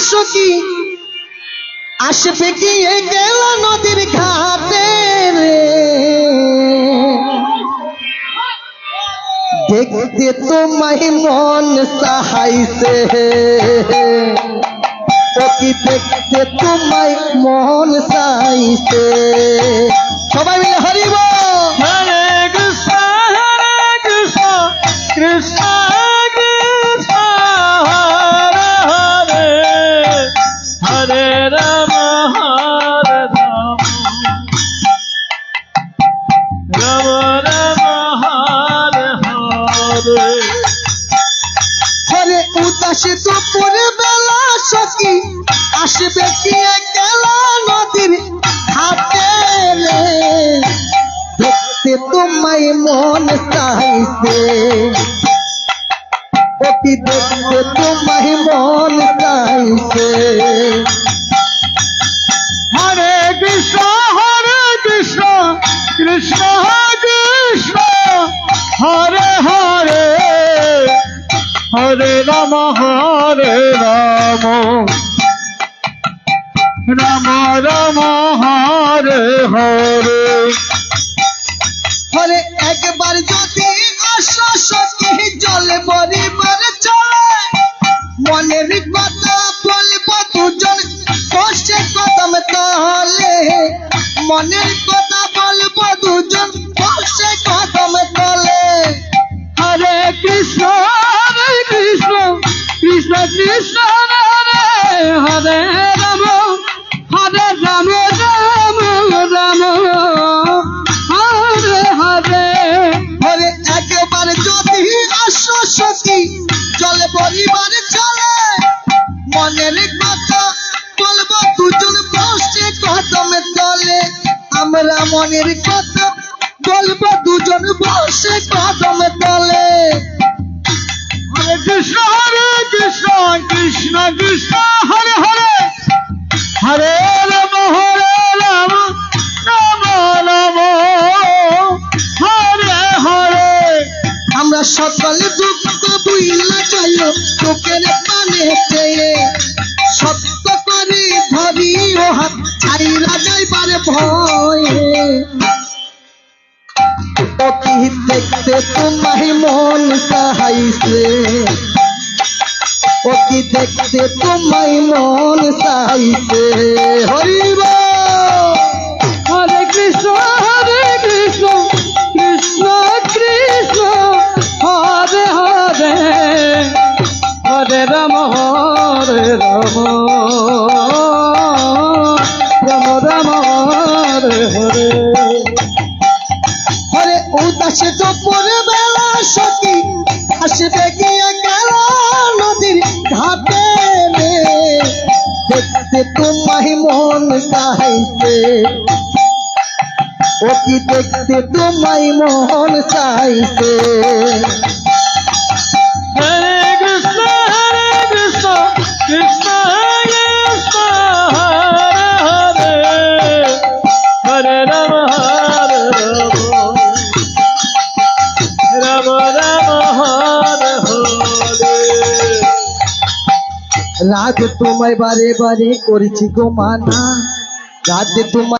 সখী আসবে কি গেল নদীর ঘাটে রে, দেখতে তোমায় মন চাইছে, সখী দেখতে তোমায় মন চাইছে। সবাই মিলে হরি বল। হরে কৃষ্ণ কৃষ্ণ কৃষ্ণ হরে হরে, হরে রাম রাম রাম হরে হরে। হরে উদাসে দুপুর বেলা সখী আসবে কি গেল নদীর ঘাটে রে, দেখতে তোমায় মন চাইছে, সখী দেখতে তোমায় মন চাইছে। হরে কৃষ্ণ কৃষ্ণ কৃষ্ণ হরে হরে, হরে রাম রাম রাম হরে হরে। হরে একবার যদি আসো সখী জলে পরিবার চলে, মনের কথা বলবো দুজন বসে কদম তলে, মনের কথা বলবো দুজন বসে কদম তলে। হরে কৃষ্ণ কৃষ্ণ কৃষ্ণ হরে হরে রাম রাম রাম হরে হরে। হরে একবার যদি আসো সখী জলে পরিবার চলে, মনের কথা বলবো দুজন বসে কদম তলে, আমরা মনের কথা বলবো দুজন বসে কদম তলে। হরে কৃষ্ণ কৃষ্ণ কৃষ্ণ হরে হরে, হরে রাম রাম রাম হরে হরে। আমরা সকলে দুঃখ বুইলা যাই চোখের পানে চেয়ে, সত্য করে ধরি ও হাত ছাইরা যাইবার ভয়ে, সখী দেখতে তোমায় মন চাইছে, সখী দেখতে তোমায় মন চাইছে। হরি বল। হরে কৃষ্ণ কৃষ্ণ কৃষ্ণ হরে হরে, হরে রাম রাম রাম হরে হরে। হরে উদাসে দুপুর বেলা সখী আসবে গিয়ে গেল নদীর ঘাটে রে, দেখতে তোমায় মন চাইছে, সখী দেখতে তোমায় মন চাইছে। হরে কৃষ্ণ কৃষ্ণ কৃষ্ণ হরে হরে, হরে রাম রাম রাম হরে হরে। রাত তোমায় বারে বারে করেছি গো মানা, রাতে তোমায়